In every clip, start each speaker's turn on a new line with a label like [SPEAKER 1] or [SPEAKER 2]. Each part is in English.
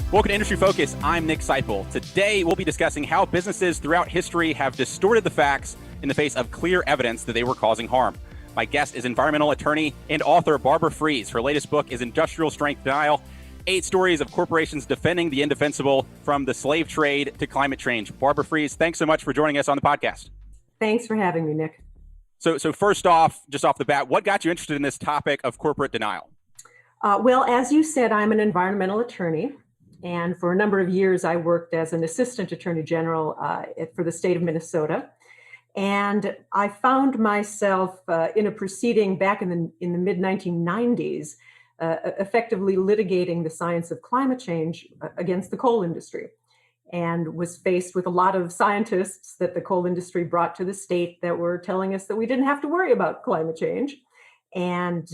[SPEAKER 1] Welcome to Industry Focus. I'm Nick Seipel. Today, we'll be discussing how businesses throughout history have distorted the facts in the face of clear evidence that they were causing harm. My guest is environmental attorney and author Barbara Fries. Her latest book is Industrial Strength Denial, 8 stories of corporations defending the indefensible from the slave trade to climate change. Barbara Fries, thanks so much for joining us on the podcast.
[SPEAKER 2] Thanks for having me, Nick.
[SPEAKER 1] So first off, just off the bat, what got you interested in this topic of corporate denial?
[SPEAKER 2] Well, as you said, I'm an environmental attorney. And for a number of years, I worked as an assistant attorney general for the state of Minnesota. And I found myself in a proceeding back in the mid-1990s, effectively litigating the science of climate change against the coal industry, and was faced with a lot of scientists that the coal industry brought to the state that were telling us that we didn't have to worry about climate change. And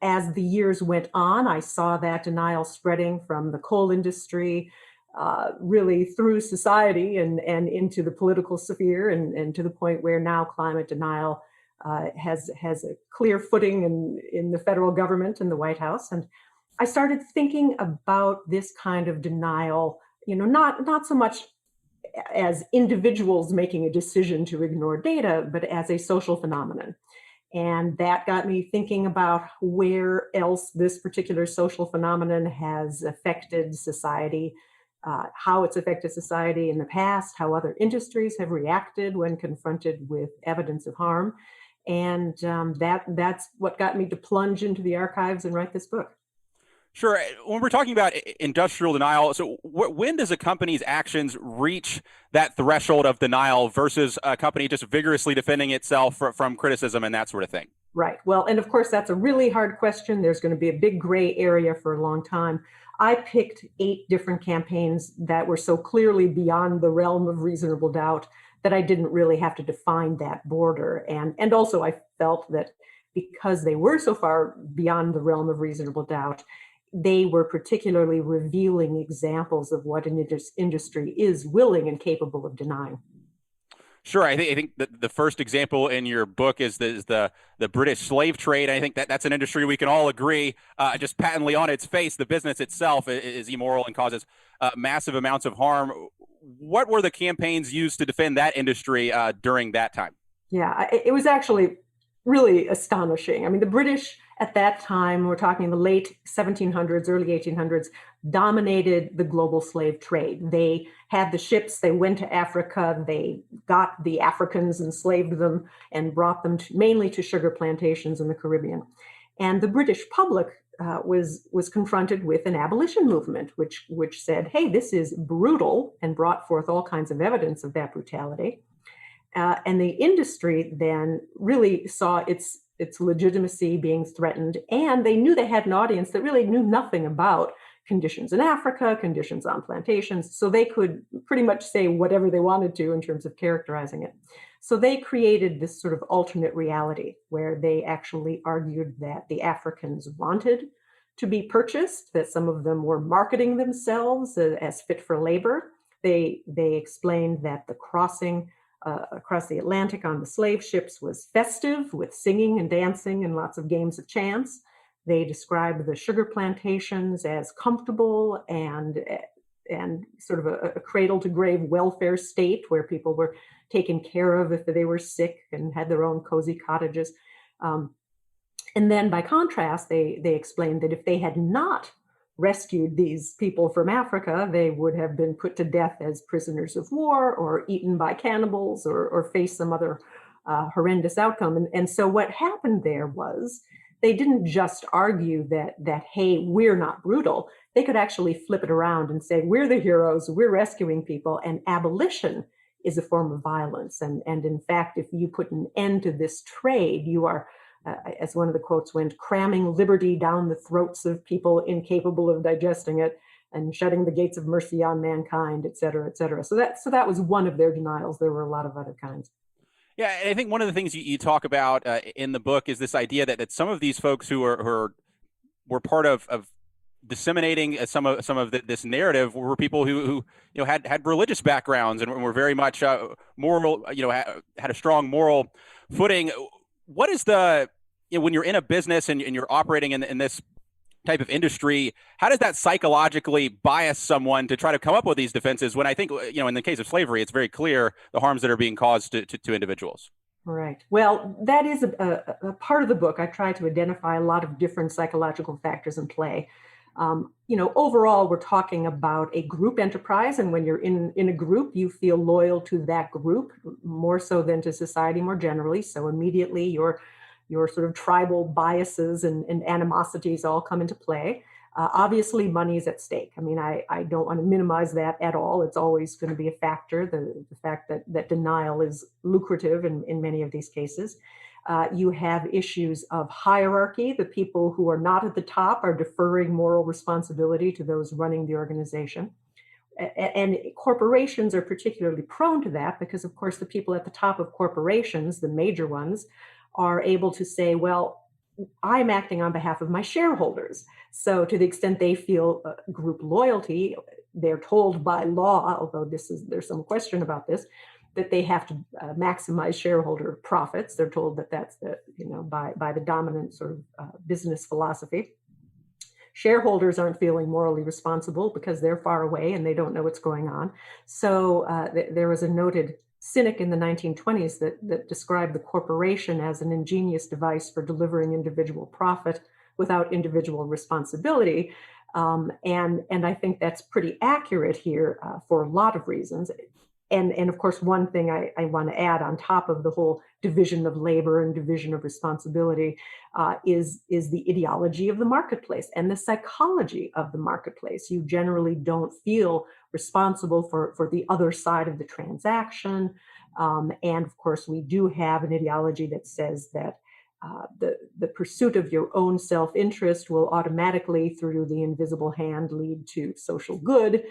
[SPEAKER 2] as the years went on, I saw that denial spreading from the coal industry really through society and into the political sphere, and to the point where now climate denial has a clear footing in the federal government and the White House. And I started thinking about this kind of denial, not so much as individuals making a decision to ignore data, but as a social phenomenon. And that got me thinking about where else this particular social phenomenon has affected society, how it's affected society in the past, how other industries have reacted when confronted with evidence of harm. And that's what got me to plunge into the archives and write this book.
[SPEAKER 1] Sure. When we're talking about industrial denial, so when does a company's actions reach that threshold of denial versus a company just vigorously defending itself from criticism and that sort of thing?
[SPEAKER 2] Right. Well, and of course, that's a really hard question. There's going to be a big gray area for a long time. I picked 8 different campaigns that were so clearly beyond the realm of reasonable doubt that I didn't really have to define that border. And also, I felt that because they were so far beyond the realm of reasonable doubt, they were particularly revealing examples of what an industry is willing and capable of denying.
[SPEAKER 1] Sure. I think the first example in your book is the British slave trade. I think that's an industry we can all agree, just patently on its face, the business itself is immoral and causes massive amounts of harm. What were the campaigns used to defend that industry during that time?
[SPEAKER 2] Yeah, it was actually really astonishing. I mean, the British at that time, we're talking the late 1700s, early 1800s, dominated the global slave trade. They had the ships, they went to Africa, they got the Africans, enslaved them, and brought them mainly to sugar plantations in the Caribbean. And the British public was confronted with an abolition movement, which said, hey, this is brutal, and brought forth all kinds of evidence of that brutality. And the industry then really saw its legitimacy being threatened, and they knew they had an audience that really knew nothing about conditions in Africa, conditions on plantations, so they could pretty much say whatever they wanted to in terms of characterizing it. So they created this sort of alternate reality where they actually argued that the Africans wanted to be purchased, that some of them were marketing themselves as fit for labor. They explained that the crossing across the Atlantic on the slave ships was festive, with singing and dancing and lots of games of chance. They described the sugar plantations as comfortable and sort of a cradle-to-grave welfare state where people were taken care of if they were sick and had their own cozy cottages. And then by contrast, they explained that if they had not rescued these people from Africa, they would have been put to death as prisoners of war or eaten by cannibals or faced some other horrendous outcome. And so what happened there was they didn't just argue that, hey, we're not brutal. They could actually flip it around and say, we're the heroes, we're rescuing people, and abolition is a form of violence. And in fact, if you put an end to this trade, you are as one of the quotes went, cramming liberty down the throats of people incapable of digesting it and shutting the gates of mercy on mankind, et cetera, et cetera. So that was one of their denials. There were a lot of other kinds.
[SPEAKER 1] Yeah, and I think one of the things you talk about in the book is this idea that some of these folks who were part of disseminating some of this narrative were people who had religious backgrounds and were very much moral, had a strong moral footing. What is when you're in a business and you're operating in this type of industry, how does that psychologically bias someone to try to come up with these defenses when I think, in the case of slavery, it's very clear the harms that are being caused to individuals?
[SPEAKER 2] Right. Well, that is a part of the book. I try to identify a lot of different psychological factors in play. Overall, we're talking about a group enterprise, and when you're in a group, you feel loyal to that group more so than to society more generally. So immediately, your sort of tribal biases and animosities all come into play. Obviously, money is at stake. I mean, I don't want to minimize that at all. It's always going to be a factor, the fact that denial is lucrative in many of these cases. You have issues of hierarchy. The people who are not at the top are deferring moral responsibility to those running the organization. And corporations are particularly prone to that because, of course, the people at the top of corporations, the major ones, are able to say, well, I'm acting on behalf of my shareholders. So to the extent they feel group loyalty, they're told by law, although there's some question about this, that they have to maximize shareholder profits. They're told that that's by the dominant sort of business philosophy. Shareholders aren't feeling morally responsible because they're far away and they don't know what's going on. So there was a noted cynic in the 1920s that described the corporation as an ingenious device for delivering individual profit without individual responsibility. And I think that's pretty accurate here for a lot of reasons. And of course, one thing I want to add on top of the whole division of labor and division of responsibility is the ideology of the marketplace and the psychology of the marketplace. You generally don't feel responsible for the other side of the transaction. And of course, we do have an ideology that says that the pursuit of your own self-interest will automatically, through the invisible hand, lead to social good.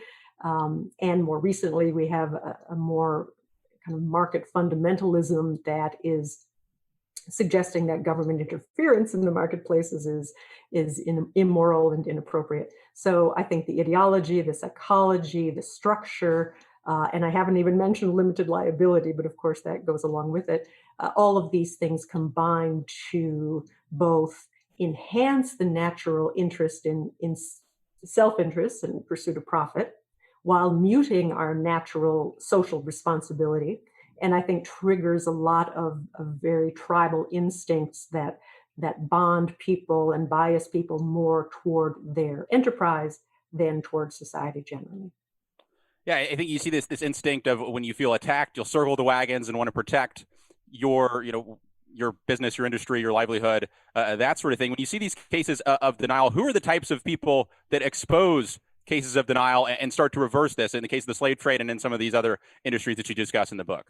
[SPEAKER 2] And more recently, we have a more kind of market fundamentalism that is suggesting that government interference in the marketplaces is immoral and inappropriate. So I think the ideology, the psychology, the structure, and I haven't even mentioned limited liability, but of course that goes along with it. All of these things combine to both enhance the natural interest in self-interest and pursuit of profit, while muting our natural social responsibility. And I think triggers a lot of very tribal instincts that bond people and bias people more toward their enterprise than toward society generally.
[SPEAKER 1] Yeah, I think you see this instinct of when you feel attacked, you'll circle the wagons and want to protect your business, your industry, your livelihood, that sort of thing. When you see these cases of denial, who are the types of people that expose cases of denial and start to reverse this in the case of the slave trade and in some of these other industries that you discuss in the book?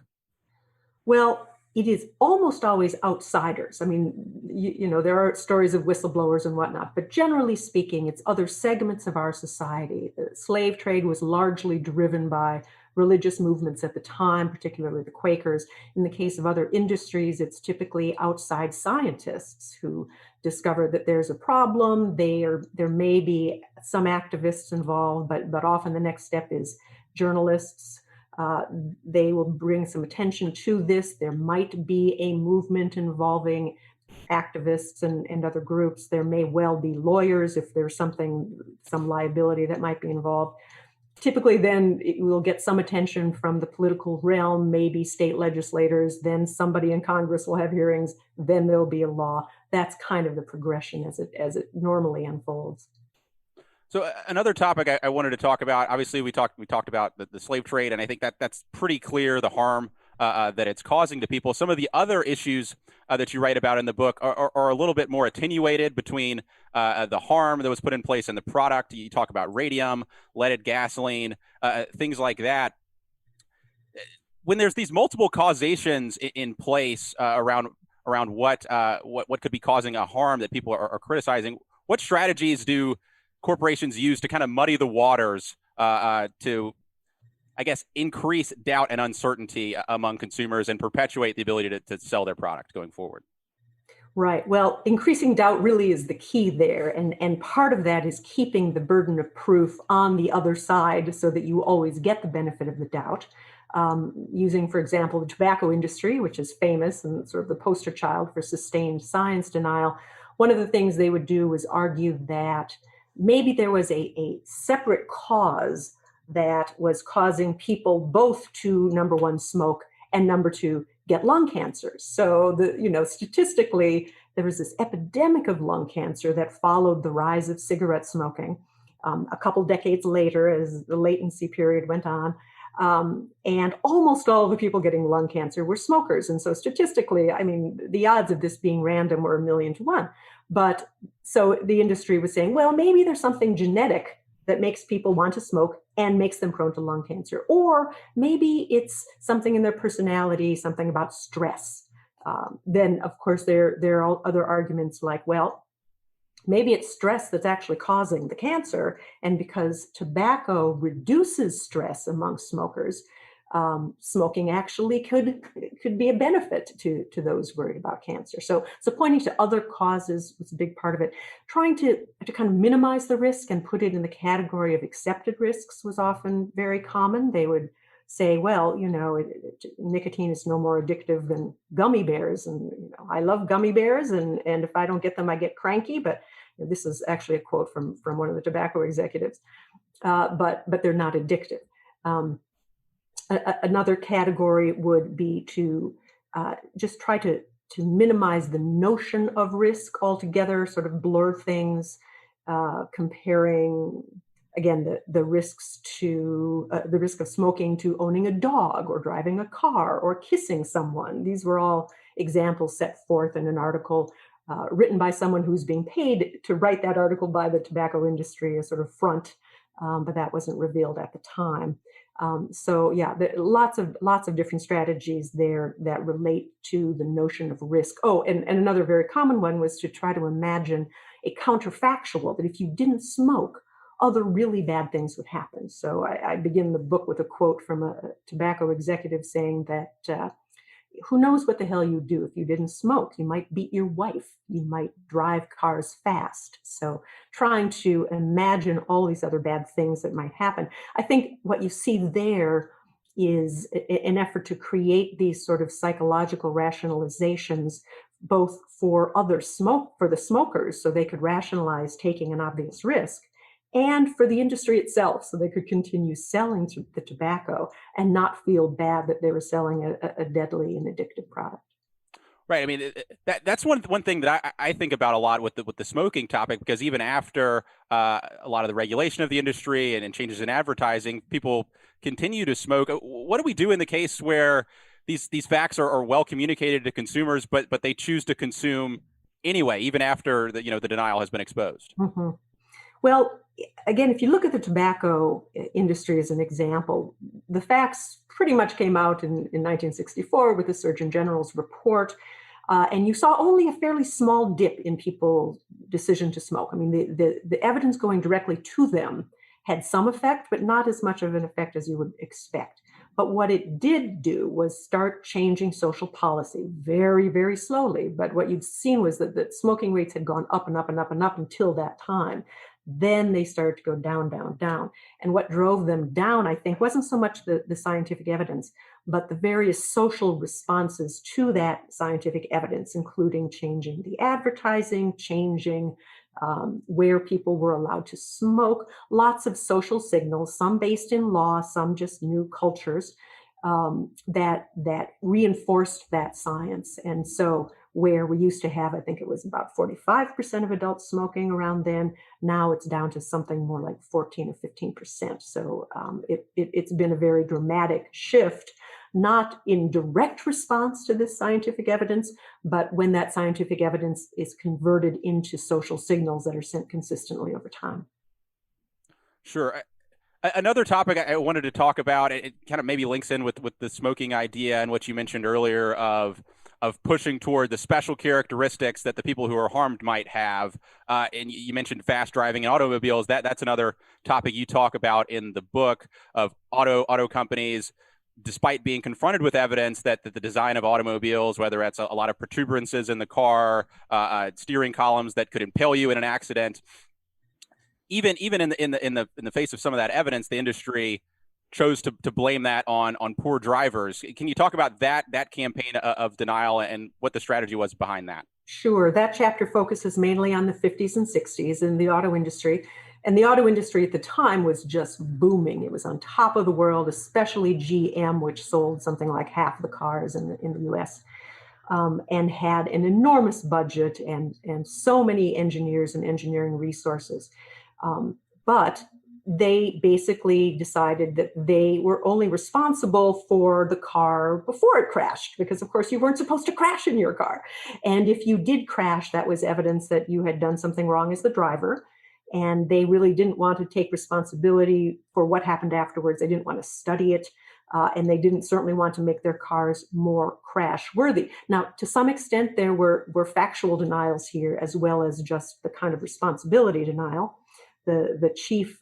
[SPEAKER 2] Well, it is almost always outsiders. I mean, there are stories of whistleblowers and whatnot, but generally speaking, it's other segments of our society. The slave trade was largely driven by religious movements at the time, particularly the Quakers. In the case of other industries, it's typically outside scientists who discover that there's a problem. There may be some activists involved, but often the next step is journalists. They will bring some attention to this. There might be a movement involving activists and other groups. There may well be lawyers if there's some liability that might be involved. Typically, then it will get some attention from the political realm, maybe state legislators, then somebody in Congress will have hearings, then there'll be a law. That's kind of the progression as it normally unfolds.
[SPEAKER 1] So another topic I wanted to talk about, obviously we talked about the slave trade, and I think that's pretty clear, the harm that it's causing to people. Some of the other issues that you write about in the book are a little bit more attenuated between the harm that was put in place in the product. You talk about radium, leaded gasoline, things like that. When there's these multiple causations in place around what could be causing a harm that people are criticizing, what strategies do corporations use to kind of muddy the waters to, I guess, increase doubt and uncertainty among consumers and perpetuate the ability to sell their product going forward?
[SPEAKER 2] Right. Well, increasing doubt really is the key there. And part of that is keeping the burden of proof on the other side so that you always get the benefit of the doubt. Using, for example, the tobacco industry, which is famous and sort of the poster child for sustained science denial. one of the things they would do was argue that maybe there was a separate cause that was causing people both to, number one, smoke, and number two, get lung cancer. So statistically, there was this epidemic of lung cancer that followed the rise of cigarette smoking. A couple decades later, as the latency period went on, and almost all of the people getting lung cancer were smokers. And so statistically, I mean, the odds of this being random were 1,000,000 to 1. But so the industry was saying, well, maybe there's something genetic that makes people want to smoke and makes them prone to lung cancer. Or maybe it's something in their personality, something about stress. Then, of course, there are other arguments like, well, maybe it's stress that's actually causing the cancer. And because tobacco reduces stress among smokers, smoking actually could be a benefit to those worried about cancer. So pointing to other causes was a big part of it. Trying to kind of minimize the risk and put it in the category of accepted risks was often very common. They would say, well, nicotine is no more addictive than gummy bears, and I love gummy bears, and if I don't get them, I get cranky. But this is actually a quote from one of the tobacco executives. But they're not addictive. Another category would be to just try to minimize the notion of risk altogether, sort of blur things, comparing, again, the risks to the risk of smoking to owning a dog or driving a car or kissing someone. These were all examples set forth in an article written by someone who's being paid to write that article by the tobacco industry, a sort of front, but that wasn't revealed at the time. So yeah, there are lots of different strategies there that relate to the notion of risk. Oh, and another very common one was to try to imagine a counterfactual, that if you didn't smoke, other really bad things would happen. So I begin the book with a quote from a tobacco executive saying that who knows what the hell you'd do if you didn't smoke? You might beat your wife. You might drive cars fast. So trying to imagine all these other bad things that might happen. I think what you see there is an effort to create these sort of psychological rationalizations, both for for the smokers, so they could rationalize taking an obvious risk, and for the industry itself, so they could continue selling the tobacco and not feel bad that they were selling a deadly and addictive product.
[SPEAKER 1] Right. I mean, that's one thing that I think about a lot with the smoking topic, because even after a lot of the regulation of the industry and changes in advertising, people continue to smoke. What do we do in the case where these facts are well communicated to consumers, but they choose to consume anyway, even after the denial has been exposed?
[SPEAKER 2] Mm-hmm. Well, again, if you look at the tobacco industry as an example, the facts pretty much came out in 1964 with the Surgeon General's report, and you saw only a fairly small dip in people's decision to smoke. I mean, the evidence going directly to them had some effect, but not as much of an effect as you would expect. But what it did do was start changing social policy very, very slowly. But what you've seen was that smoking rates had gone up and up and up and up until that time. Then they started to go down, down, down. And what drove them down, I think, wasn't so much the scientific evidence, but the various social responses to that scientific evidence, including changing the advertising, changing where people were allowed to smoke, lots of social signals, some based in law, some just new cultures that reinforced that science. And so where we used to have, I think it was about 45% of adults smoking around then, now it's down to something more like 14 or 15%. So it's been a very dramatic shift, not in direct response to this scientific evidence, but when that scientific evidence is converted into social signals that are sent consistently over time.
[SPEAKER 1] Sure. Another topic I wanted to talk about, it kind of maybe links in with the smoking idea and what you mentioned earlier of pushing toward the special characteristics that the people who are harmed might have. And you mentioned fast driving and automobiles. That's another topic you talk about in the book, of auto companies, despite being confronted with evidence that the design of automobiles, whether it's a lot of protuberances in the car, steering columns that could impale you in an accident, even in the face of some of that evidence, the industry chose to blame that on poor drivers. Can you talk about that campaign of denial and what the strategy was behind that?
[SPEAKER 2] Sure. That chapter focuses mainly on the 50s and 60s in the auto industry. And the auto industry at the time was just booming. It was on top of the world, especially GM, which sold something like half the cars in the US, and had an enormous budget and so many engineers and engineering resources. But they basically decided that they were only responsible for the car before it crashed, because of course you weren't supposed to crash in your car. And if you did crash, that was evidence that you had done something wrong as the driver. And they really didn't want to take responsibility for what happened afterwards. They didn't want to study it. And they didn't certainly want to make their cars more crash worthy. Now, to some extent, there were factual denials here, as well as just the kind of responsibility denial. The the chief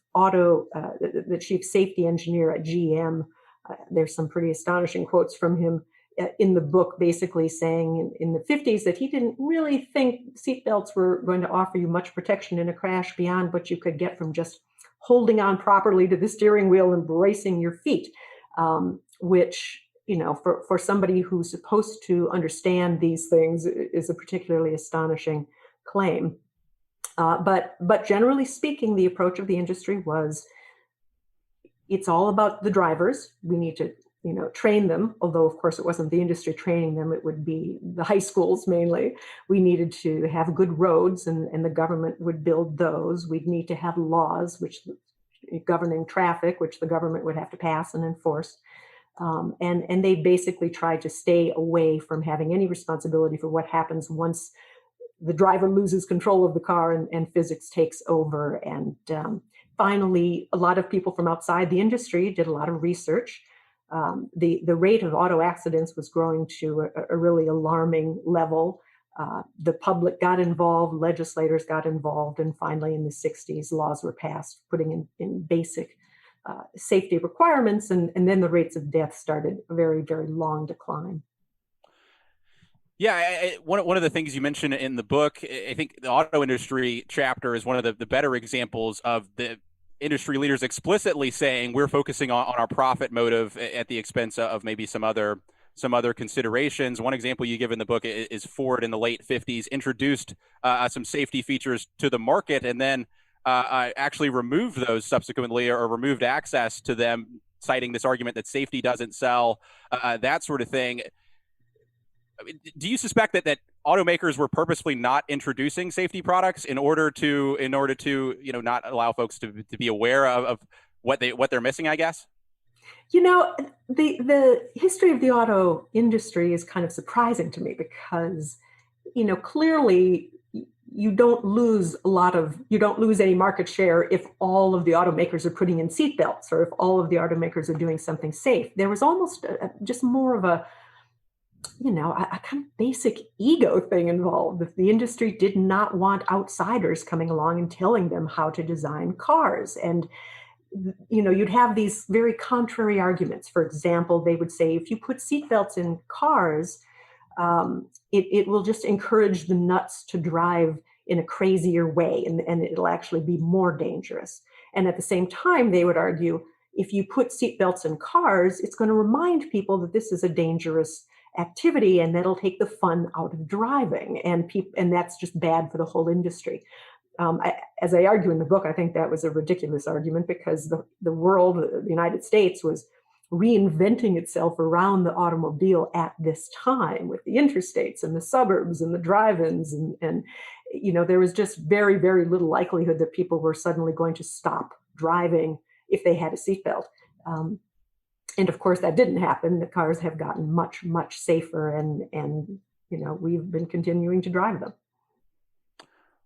[SPEAKER 2] safety engineer at GM, there's some pretty astonishing quotes from him in the book, basically saying in the 50s that he didn't really think seatbelts were going to offer you much protection in a crash beyond what you could get from just holding on properly to the steering wheel and bracing your feet, which, for somebody who's supposed to understand these things is a particularly astonishing claim. But generally speaking, the approach of the industry was, it's all about the drivers. We need to, train them. Although, of course, it wasn't the industry training them; it would be the high schools mainly. We needed to have good roads, and the government would build those. We'd need to have laws, which governing traffic, which the government would have to pass and enforce. And they basically tried to stay away from having any responsibility for what happens once the driver loses control of the car and physics takes over. And finally, a lot of people from outside the industry did a lot of research. The rate of auto accidents was growing to a really alarming level. The public got involved, legislators got involved, and finally in the 60s, laws were passed putting in basic safety requirements, and then the rates of death started a very, very long decline.
[SPEAKER 1] Yeah, one of the things you mentioned in the book, I think the auto industry chapter is one of the better examples of the industry leaders explicitly saying we're focusing on our profit motive at the expense of maybe some other considerations. One example you give in the book is Ford in the late 50s introduced some safety features to the market and then actually removed those subsequently, or removed access to them, citing this argument that safety doesn't sell, that sort of thing. I mean, do you suspect that automakers were purposely not introducing safety products in order to not allow folks to be aware of what they're missing, I guess?
[SPEAKER 2] The history of the auto industry is kind of surprising to me because, clearly you don't lose any market share if all of the automakers are putting in seatbelts or if all of the automakers are doing something safe. There was almost just more of a kind of basic ego thing involved. The industry did not want outsiders coming along and telling them how to design cars. And, you'd have these very contrary arguments. For example, they would say, if you put seatbelts in cars, it will just encourage the nuts to drive in a crazier way, and it'll actually be more dangerous. And at the same time, they would argue, if you put seatbelts in cars, it's going to remind people that this is a dangerous activity, and that'll take the fun out of driving, and that's just bad for the whole industry. As I argue in the book, I think that was a ridiculous argument because the world, the United States, was reinventing itself around the automobile at this time with the interstates and the suburbs and the drive-ins, and there was just very, very little likelihood that people were suddenly going to stop driving if they had a seatbelt. And of course, that didn't happen. The cars have gotten much, much safer, and we've been continuing to drive them.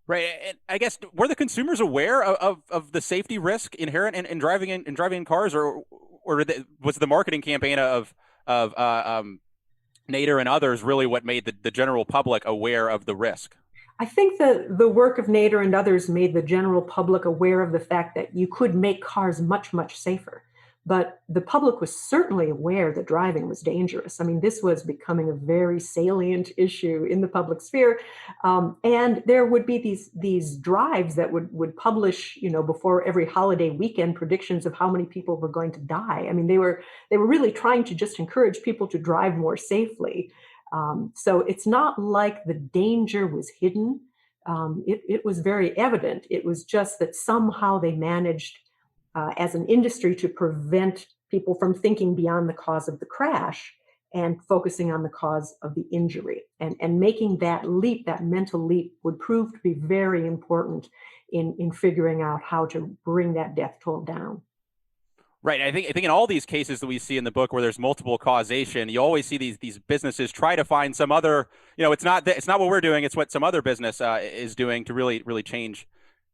[SPEAKER 1] Right, and I guess, were the consumers aware of the safety risk inherent in driving in cars, or was the marketing campaign of Nader and others really what made the general public aware of the risk?
[SPEAKER 2] I think the work of Nader and others made the general public aware of the fact that you could make cars much, much safer. But the public was certainly aware that driving was dangerous. I mean, this was becoming a very salient issue in the public sphere. And there would be these drives that would publish, before every holiday weekend, predictions of how many people were going to die. I mean, they were really trying to just encourage people to drive more safely. So it's not like the danger was hidden. It was very evident. It was just that somehow they managed, as an industry, to prevent people from thinking beyond the cause of the crash and focusing on the cause of the injury. And making that leap, that mental leap, would prove to be very important in figuring out how to bring that death toll down.
[SPEAKER 1] Right. I think in all these cases that we see in the book where there's multiple causation, you always see these businesses try to find some other, it's not what we're doing, it's what some other business is doing to really change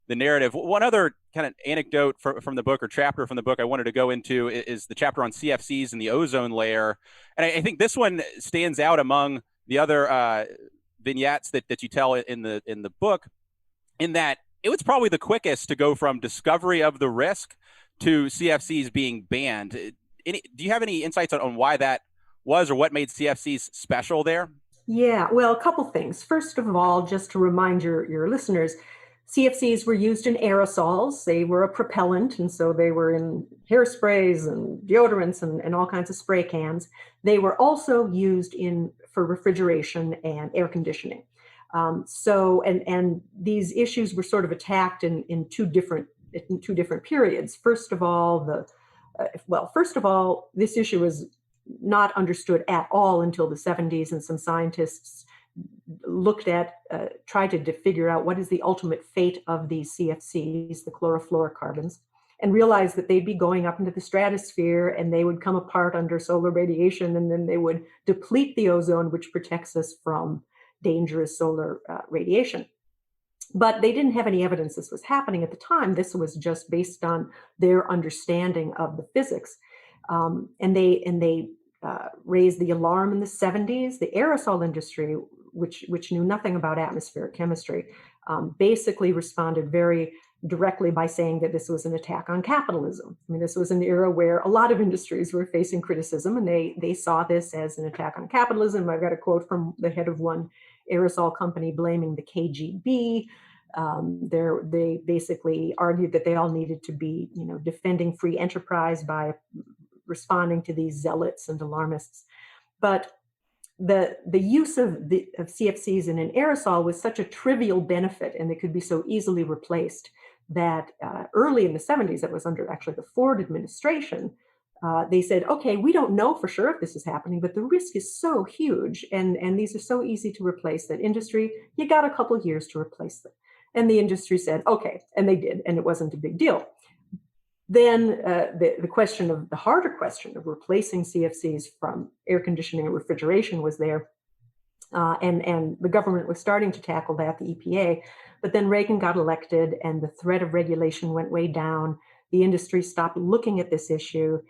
[SPEAKER 1] the narrative. One other kind of anecdote from the book, or chapter from the book, I wanted to go into is the chapter on CFCs and the ozone layer. And I think this one stands out among the other vignettes that you tell in the book, in that it was probably the quickest to go from discovery of the risk to CFCs being banned. Do you have any insights on why that was, or what made CFCs special there?
[SPEAKER 2] Yeah, well, a couple things. First of all, just to remind your listeners, CFCs were used in aerosols. They were a propellant, and so they were in hairsprays and deodorants and all kinds of spray cans. They were also used for refrigeration and air conditioning. And these issues were sort of attacked in two different periods. First of all, this issue was not understood at all until the 70s, and some scientists tried to figure out what is the ultimate fate of these CFCs, the chlorofluorocarbons, and realized that they'd be going up into the stratosphere and they would come apart under solar radiation, and then they would deplete the ozone, which protects us from dangerous solar radiation. But they didn't have any evidence this was happening at the time. This was just based on their understanding of the physics. And they raised the alarm in the 70s. The aerosol industry, which knew nothing about atmospheric chemistry, basically responded very directly by saying that this was an attack on capitalism. I mean, this was an era where a lot of industries were facing criticism, and they saw this as an attack on capitalism. I've got a quote from the head of one aerosol company blaming the KGB. They basically argued that they all needed to be, defending free enterprise by responding to these zealots and alarmists. But the use of CFCs in an aerosol was such a trivial benefit, and they could be so easily replaced, that early in the 70s, that was under actually the Ford administration, they said, okay, we don't know for sure if this is happening, but the risk is so huge, and these are so easy to replace that industry, you got a couple of years to replace them. And the industry said, okay, and they did, and it wasn't a big deal. Then the harder question of replacing CFCs from air conditioning and refrigeration was there. And the government was starting to tackle that, the EPA. But then Reagan got elected, and the threat of regulation went way down. The industry stopped looking at this issue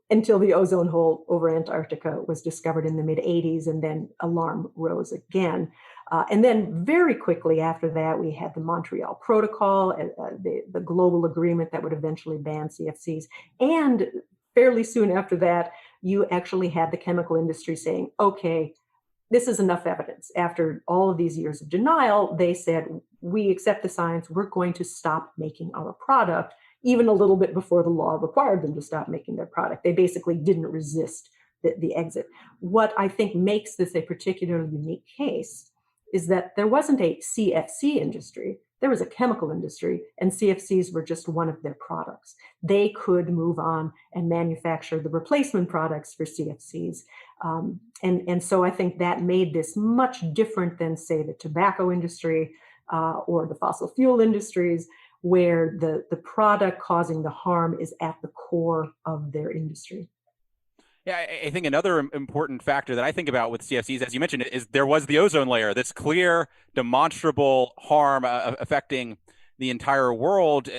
[SPEAKER 2] until the ozone hole over Antarctica was discovered in the mid-'80s, and then alarm rose again. And then very quickly after that, we had the Montreal Protocol, the global agreement that would eventually ban CFCs. And fairly soon after that, you actually had the chemical industry saying, okay, this is enough evidence. After all of these years of denial, they said, we accept the science, we're going to stop making our product, even a little bit before the law required them to stop making their product. They basically didn't resist the exit. What I think makes this a particularly unique case is that there wasn't a CFC industry, there was a chemical industry, and CFCs were just one of their products. They could move on and manufacture the replacement products for CFCs. And so I think that made this much different than, say, the tobacco industry or the fossil fuel industries, where the product causing the harm is at the core of their industry.
[SPEAKER 1] Yeah, I think another important factor that I think about with CFCs, as you mentioned, is there was the ozone layer, this clear, demonstrable harm affecting the entire world.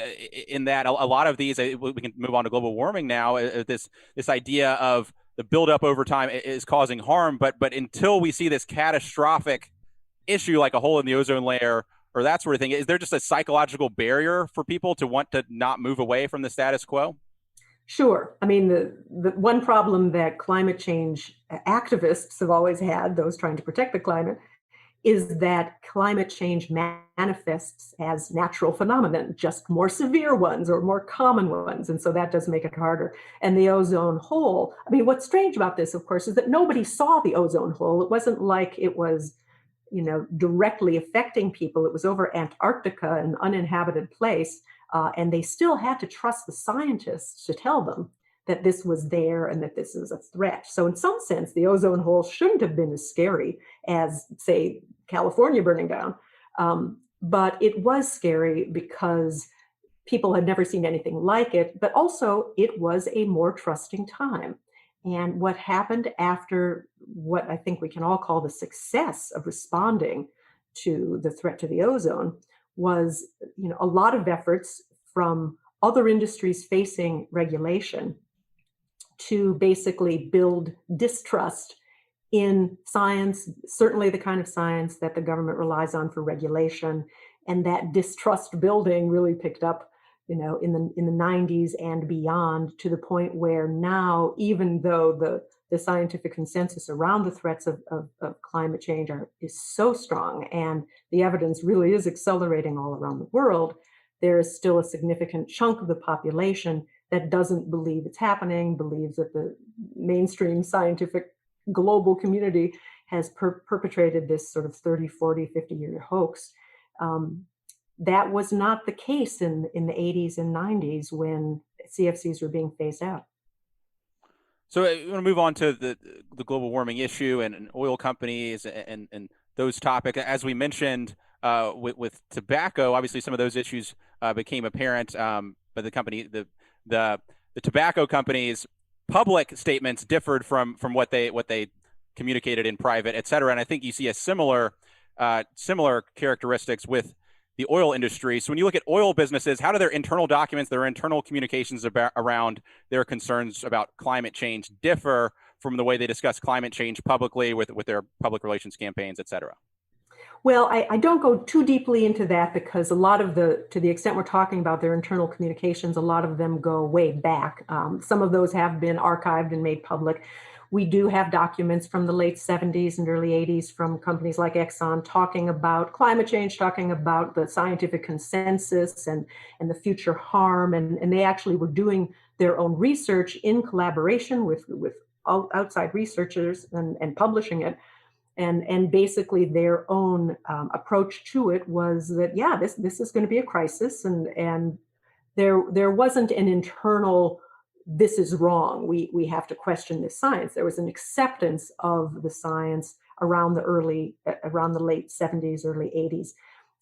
[SPEAKER 1] In that, a lot of these, we can move on to global warming now. This idea of the buildup over time is causing harm, but until we see this catastrophic issue like a hole in the ozone layer or that sort of thing, is there just a psychological barrier for people to want to not move away from the status quo?
[SPEAKER 2] Sure. I mean, the one problem that climate change activists have always had, those trying to protect the climate, is that climate change manifests as natural phenomenon, just more severe ones or more common ones. And so that does make it harder. And the ozone hole, I mean, what's strange about this, of course, is that nobody saw the ozone hole. It wasn't like it was, directly affecting people. It was over Antarctica, an uninhabited place. And they still had to trust the scientists to tell them that this was there and that this is a threat. So in some sense, the ozone hole shouldn't have been as scary as, say, California burning down. But it was scary because people had never seen anything like it, but also it was a more trusting time. And what happened after what I think we can all call the success of responding to the threat to the ozone was, a lot of efforts from other industries facing regulation to basically build distrust in science, certainly the kind of science that the government relies on for regulation. And that distrust building really picked up, in the 90s and beyond, to the point where now, even though the scientific consensus around the threats of climate change is so strong, and the evidence really is accelerating all around the world, there is still a significant chunk of the population that doesn't believe it's happening, believes that the mainstream scientific global community has perpetrated this sort of 30, 40, 50-year hoax. That was not the case in the 80s and 90s when CFCs were being phased out.
[SPEAKER 1] So I want to move on to the global warming issue and oil companies and those topics. As we mentioned with tobacco, obviously some of those issues became apparent. But the tobacco companies' public statements differed from what they communicated in private, et cetera. And I think you see a similar characteristics with the oil industry. So when you look at oil businesses, how do their internal documents, their internal communications around their concerns about climate change differ from the way they discuss climate change publicly with their public relations campaigns, et cetera?
[SPEAKER 2] Well, I don't go too deeply into that because a lot of to the extent we're talking about their internal communications, a lot of them go way back. Some of those have been archived and made public. We do have documents from the late 70s and early 80s from companies like Exxon talking about climate change, talking about the scientific consensus and the future harm. And they actually were doing their own research in collaboration with outside researchers and publishing it. And basically their own approach to it was that, yeah, this is going to be a crisis. And there wasn't an internal, this is wrong, we have to question this science. There was an acceptance of the science around the late 70s, early 80s.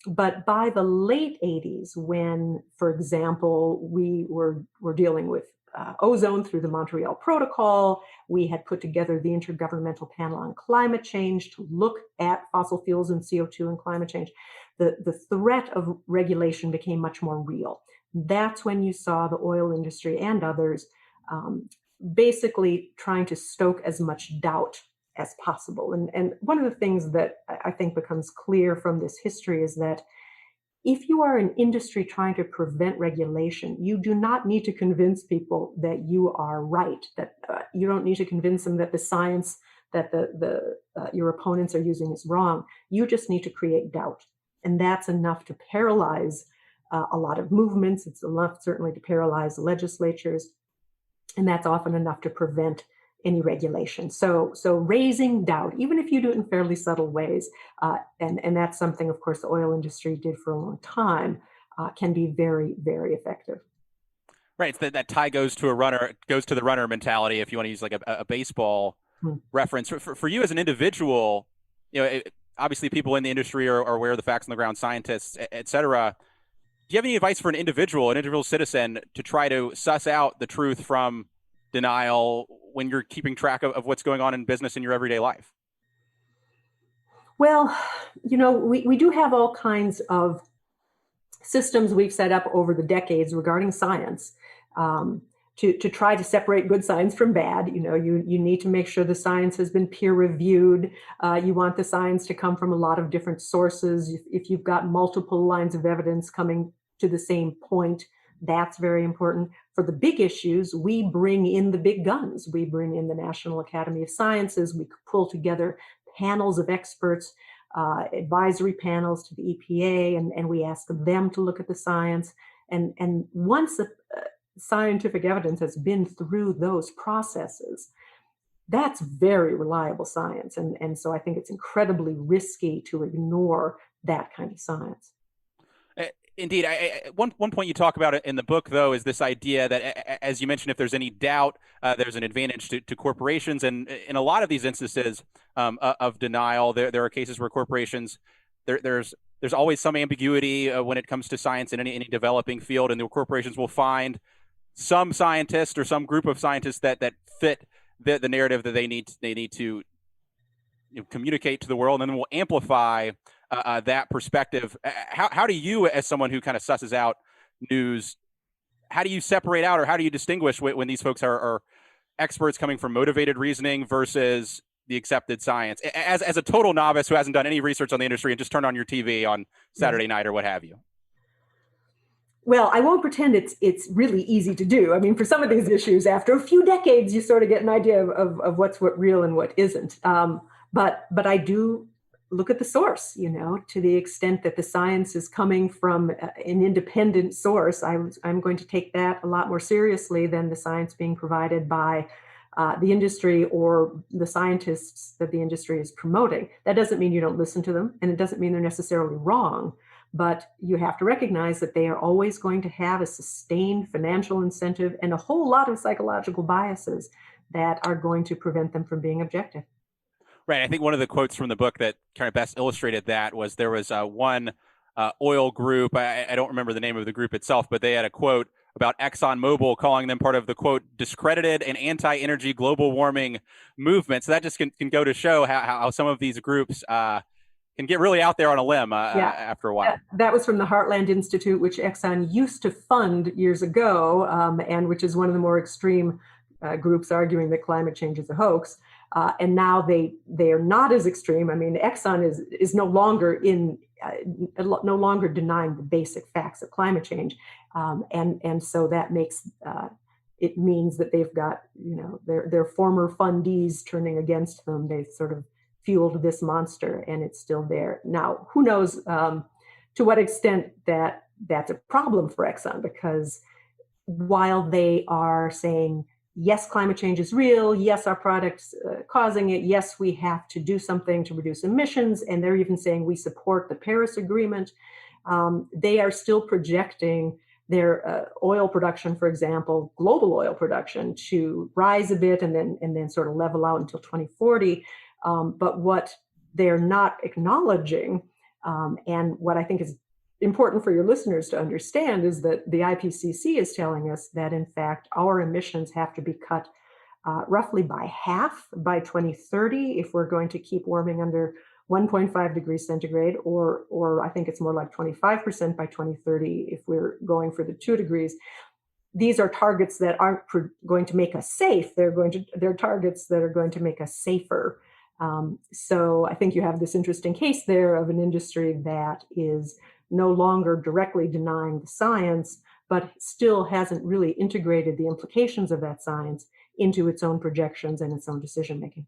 [SPEAKER 2] But by the late 80s, when, for example, we were dealing with ozone through the Montreal Protocol, we had put together the Intergovernmental Panel on Climate Change to look at fossil fuels and CO2 and climate change, the threat of regulation became much more real. That's when you saw the oil industry and others basically trying to stoke as much doubt as possible. And one of the things that I think becomes clear from this history is that if you are an industry trying to prevent regulation, you do not need to convince people that you are right, that you don't need to convince them that the science that your opponents are using is wrong. You just need to create doubt. And that's enough to paralyze a lot of movements. It's enough certainly to paralyze legislatures. And that's often enough to prevent any regulation. So raising doubt, even if you do it in fairly subtle ways, and that's something, of course, the oil industry did for a long time, can be very, very effective.
[SPEAKER 1] Right. That tie goes to the runner mentality, if you want to use like a baseball reference. For you as an individual, obviously people in the industry are aware of the facts on the ground, scientists, et cetera. Do you have any advice for an individual citizen to try to suss out the truth from denial when you're keeping track of what's going on in business in your everyday life?
[SPEAKER 2] Well, we do have all kinds of systems we've set up over the decades regarding science to try to separate good science from bad. You need to make sure the science has been peer reviewed. You want the science to come from a lot of different sources. If you've got multiple lines of evidence coming to the same point, that's very important. For the big issues, we bring in the big guns. We bring in the National Academy of Sciences. We pull together panels of experts advisory panels to the EPA, and we ask them to look at the science. And once the scientific evidence has been through those processes, that's very reliable science. And so I think it's incredibly risky to ignore that kind of science.
[SPEAKER 1] Indeed. One point you talk about in the book, though, is this idea that, as you mentioned, if there's any doubt, there's an advantage to corporations. And in a lot of these instances of denial, there are cases where corporations, there's always some ambiguity when it comes to science in any developing field, and the corporations will find some scientist or some group of scientists that fit the narrative that they need to communicate to the world, and then will amplify that perspective. How do you, as someone who kind of susses out news, how do you separate out, or how do you distinguish when these folks are experts coming from motivated reasoning versus the accepted science, as a total novice who hasn't done any research on the industry and just turned on your TV on Saturday night or what have you?
[SPEAKER 2] Well, I won't pretend it's really easy to do. I mean, for some of these issues, after a few decades, you sort of get an idea of what's what real and what isn't. But I do look at the source, to the extent that the science is coming from an independent source. I'm going to take that a lot more seriously than the science being provided by the industry or the scientists that the industry is promoting. That doesn't mean you don't listen to them, and it doesn't mean they're necessarily wrong, but you have to recognize that they are always going to have a sustained financial incentive and a whole lot of psychological biases that are going to prevent them from being objective.
[SPEAKER 1] Right. I think one of the quotes from the book that kind of best illustrated that was there was one oil group. I don't remember the name of the group itself, but they had a quote about ExxonMobil calling them part of the, quote, discredited and anti-energy global warming movement. So that just can go to show how some of these groups can get really out there on a limb after a while.
[SPEAKER 2] That was from the Heartland Institute, which Exxon used to fund years ago, and which is one of the more extreme groups arguing that climate change is a hoax. And now they are not as extreme. I mean, Exxon is no longer no longer denying the basic facts of climate change, and so that makes it means that they've got their former fundees turning against them. They sort of fueled this monster, and it's still there. Now, who knows to what extent that's a problem for Exxon, because while they are saying, yes, climate change is real, yes, our product's causing it, yes, we have to do something to reduce emissions, and they're even saying we support the Paris Agreement, they are still projecting their oil production, for example, global oil production, to rise a bit and then sort of level out until 2040. But what they're not acknowledging, and what I think is important for your listeners to understand, is that the IPCC is telling us that, in fact, our emissions have to be cut roughly by half by 2030 if we're going to keep warming under 1.5 degrees centigrade, or I think it's more like 25% by 2030 if we're going for the 2 degrees. These are targets that aren't going to make us safe. They're targets that are going to make us safer. So I think you have this interesting case there of an industry that is no longer directly denying the science, but still hasn't really integrated the implications of that science into its own projections and its own decision making.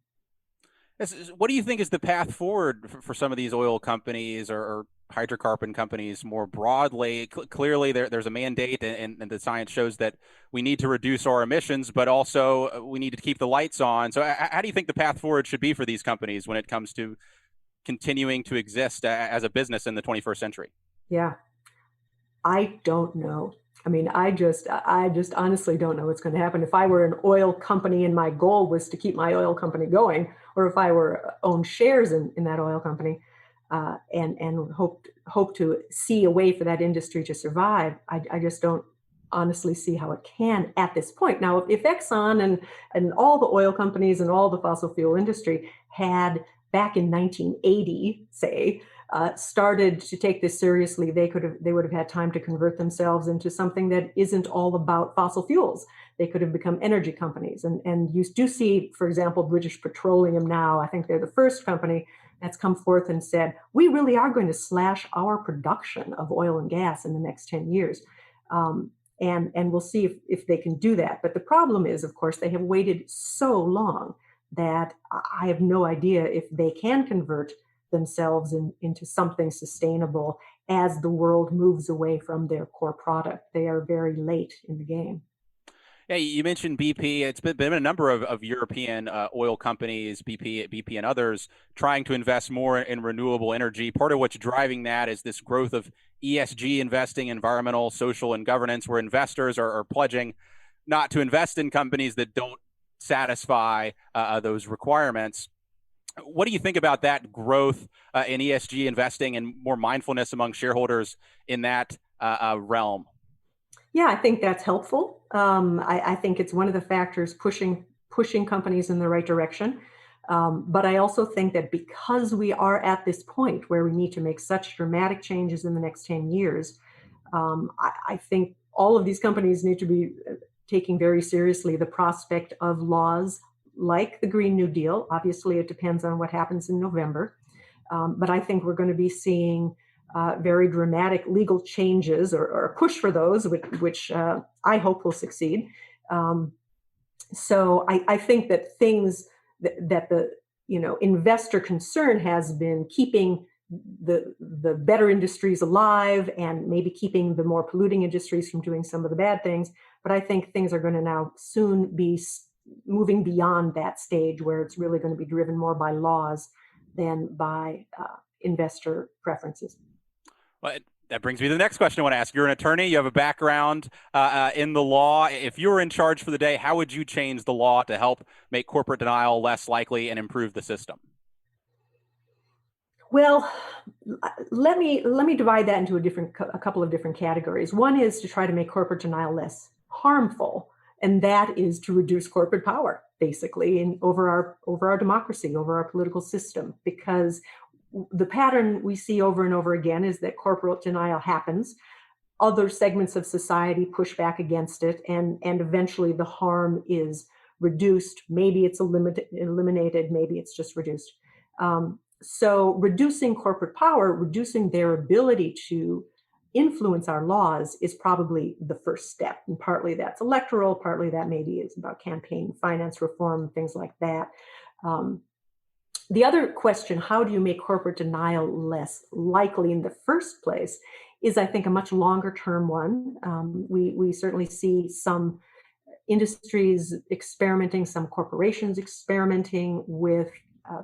[SPEAKER 1] What do you think is the path forward for some of these oil companies or hydrocarbon companies more broadly? Clearly, there's a mandate, and the science shows that we need to reduce our emissions, but also we need to keep the lights on. So how do you think the path forward should be for these companies when it comes to continuing to exist as a business in the 21st century?
[SPEAKER 2] Yeah, I don't know. I mean, I just honestly don't know what's going to happen. If I were an oil company and my goal was to keep my oil company going, or if I were own shares in that oil company and hope to see a way for that industry to survive, I just don't honestly see how it can at this point. Now, if Exxon and all the oil companies and all the fossil fuel industry had back in 1980, say, started to take this seriously, they would have had time to convert themselves into something that isn't all about fossil fuels. They could have become energy companies. And you do see, for example, British Petroleum now, I think they're the first company that's come forth and said, we really are going to slash our production of oil and gas in the next 10 years. And we'll see if they can do that. But the problem is, of course, they have waited so long that I have no idea if they can convert themselves into something sustainable as the world moves away from their core product. They are very late in the game.
[SPEAKER 1] Yeah, you mentioned BP. It's been a number of European oil companies, BP and others, trying to invest more in renewable energy. Part of what's driving that is this growth of ESG investing, environmental, social, and governance, where investors are pledging not to invest in companies that don't satisfy those requirements. What do you think about that growth in ESG investing and more mindfulness among shareholders in that realm?
[SPEAKER 2] Yeah, I think that's helpful. I think it's one of the factors pushing companies in the right direction. But I also think that because we are at this point where we need to make such dramatic changes in the next 10 years, I think all of these companies need to be taking very seriously the prospect of laws like the Green New Deal. Obviously, it depends on what happens in November. But I think we're going to be seeing very dramatic legal changes or a push for those, which I hope will succeed. So I think that things that the investor concern has been keeping the better industries alive and maybe keeping the more polluting industries from doing some of the bad things. But I think things are going to now soon be moving beyond that stage where it's really going to be driven more by laws than by investor preferences.
[SPEAKER 1] Well, that brings me to the next question I want to ask. You're an attorney. You have a background in the law. If you were in charge for the day, how would you change the law to help make corporate denial less likely and improve the system?
[SPEAKER 2] Well, let me divide that into a couple of different categories. One is to try to make corporate denial less harmful, and that is to reduce corporate power, basically, over our democracy, over our political system, because the pattern we see over and over again is that corporate denial happens. Other segments of society push back against it, and eventually the harm is reduced. Maybe it's eliminated, maybe it's just reduced. So reducing corporate power, reducing their ability to influence our laws is probably the first step. And partly that's electoral, partly that maybe is about campaign finance reform, things like that. The other question, how do you make corporate denial less likely in the first place, is I think a much longer term one. We certainly see some industries experimenting, some corporations experimenting with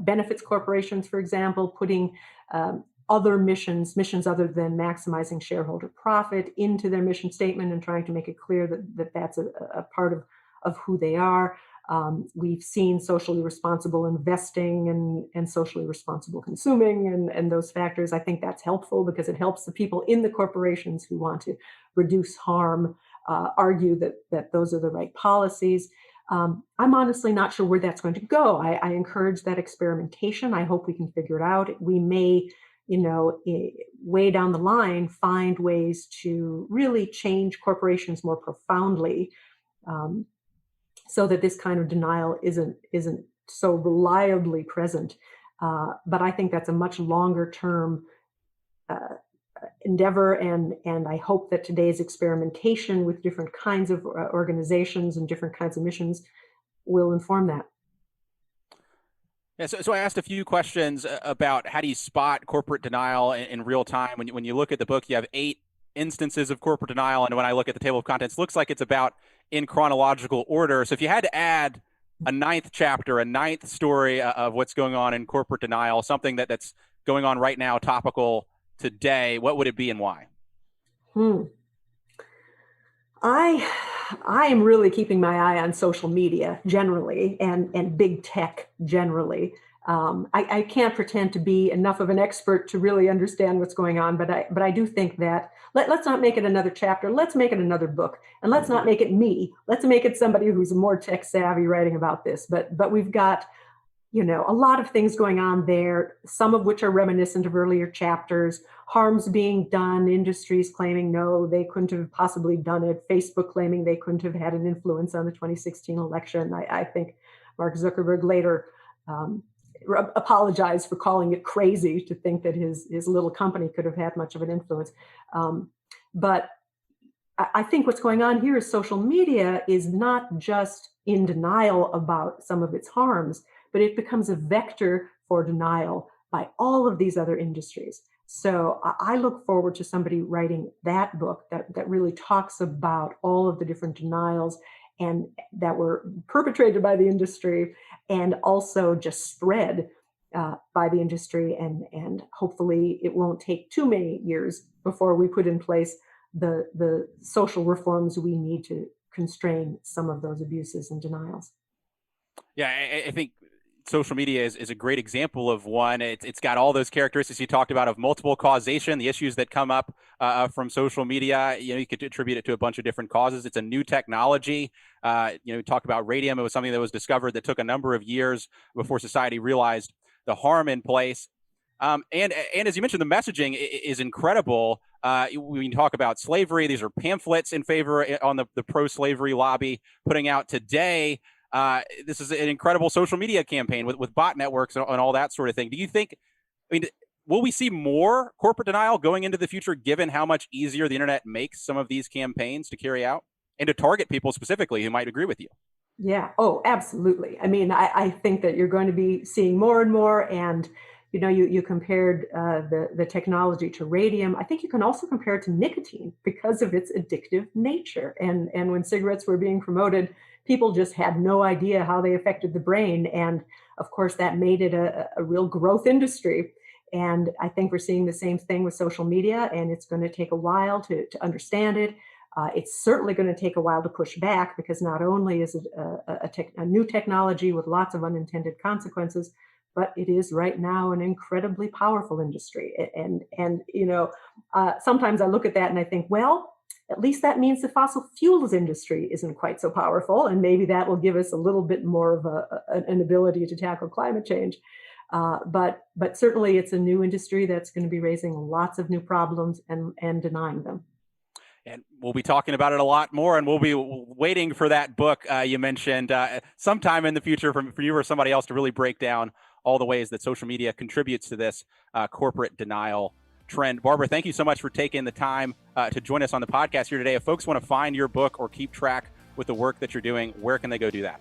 [SPEAKER 2] benefits corporations, for example, putting other missions other than maximizing shareholder profit into their mission statement and trying to make it clear that that's a part of who they are. We've seen socially responsible investing and socially responsible consuming and those factors. I think that's helpful because it helps the people in the corporations who want to reduce harm argue that those are the right policies. I'm honestly not sure where that's going to go. I encourage that experimentation. I hope we can figure it out. We may, way down the line, find ways to really change corporations more profoundly, so that this kind of denial isn't so reliably present. But I think that's a much longer term endeavor, and I hope that today's experimentation with different kinds of organizations and different kinds of missions will inform that.
[SPEAKER 1] Yeah, so I asked a few questions about how do you spot corporate denial in real time. When you look at the book, you have 8 instances of corporate denial, and when I look at the table of contents, it looks like it's about in chronological order. So if you had to add a 9th chapter, a 9th story of what's going on in corporate denial, something that's going on right now, topical today, what would it be and why?
[SPEAKER 2] I am really keeping my eye on social media generally and big tech generally. I can't pretend to be enough of an expert to really understand what's going on, but I do think that let's not make it another chapter. Let's make it another book, and let's not make it me. Let's make it somebody who's more tech savvy writing about this. But we've got a lot of things going on there, some of which are reminiscent of earlier chapters. Harms being done, industries claiming no, they couldn't have possibly done it. Facebook claiming they couldn't have had an influence on the 2016 election. I think Mark Zuckerberg later apologized for calling it crazy to think that his little company could have had much of an influence. But I think what's going on here is social media is not just in denial about some of its harms, but it becomes a vector for denial by all of these other industries. So I look forward to somebody writing that book that really talks about all of the different denials and that were perpetrated by the industry and also just spread by the industry. And hopefully it won't take too many years before we put in place the social reforms we need to constrain some of those abuses and denials.
[SPEAKER 1] Yeah, I think social media is a great example of one. It's got all those characteristics you talked about of multiple causation, the issues that come up from social media. You could attribute it to a bunch of different causes. It's a new technology. Talk about radium. It was something that was discovered that took a number of years before society realized the harm in place. And as you mentioned, the messaging is incredible. When you talk about slavery, these are pamphlets in favor on the pro-slavery lobby putting out today. This is an incredible social media campaign with bot networks and all that sort of thing. Do you think, will we see more corporate denial going into the future, given how much easier the internet makes some of these campaigns to carry out and to target people specifically who might agree with you?
[SPEAKER 2] Yeah. Oh, absolutely. I think that you're going to be seeing more and more. And you compared the technology to radium. I think you can also compare it to nicotine because of its addictive nature. And when cigarettes were being promoted, people just had no idea how they affected the brain. And of course, that made it a real growth industry. And I think we're seeing the same thing with social media, and it's going to take a while to understand it. It's certainly going to take a while to push back because not only is it a new technology with lots of unintended consequences, but it is right now an incredibly powerful industry. And sometimes I look at that and I think, well, at least that means the fossil fuels industry isn't quite so powerful, and maybe that will give us a little bit more of an ability to tackle climate change. But certainly, it's a new industry that's going to be raising lots of new problems and denying them.
[SPEAKER 1] And we'll be talking about it a lot more, and we'll be waiting for that book you mentioned sometime in the future for you or somebody else to really break down all the ways that social media contributes to this corporate denial trend. Barbara, thank you so much for taking the time to join us on the podcast here today. If folks want to find your book or keep track with the work that you're doing, where can they go do that?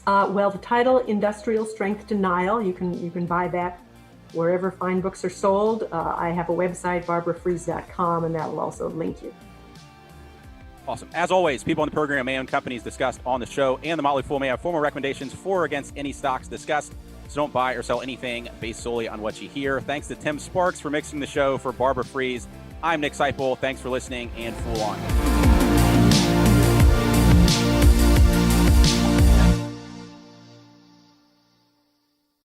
[SPEAKER 2] Well, the title, Industrial Strength Denial, you can buy that wherever fine books are sold. I have a website, barbarafries.com, and that will also link you.
[SPEAKER 1] Awesome. As always, people on the program may own companies discussed on the show, and the Motley Fool may have formal recommendations for or against any stocks discussed. So don't buy or sell anything based solely on what you hear. Thanks to Tim Sparks for mixing the show. For Barbara Fries, I'm Nick Seipel. Thanks for listening, and Fool On.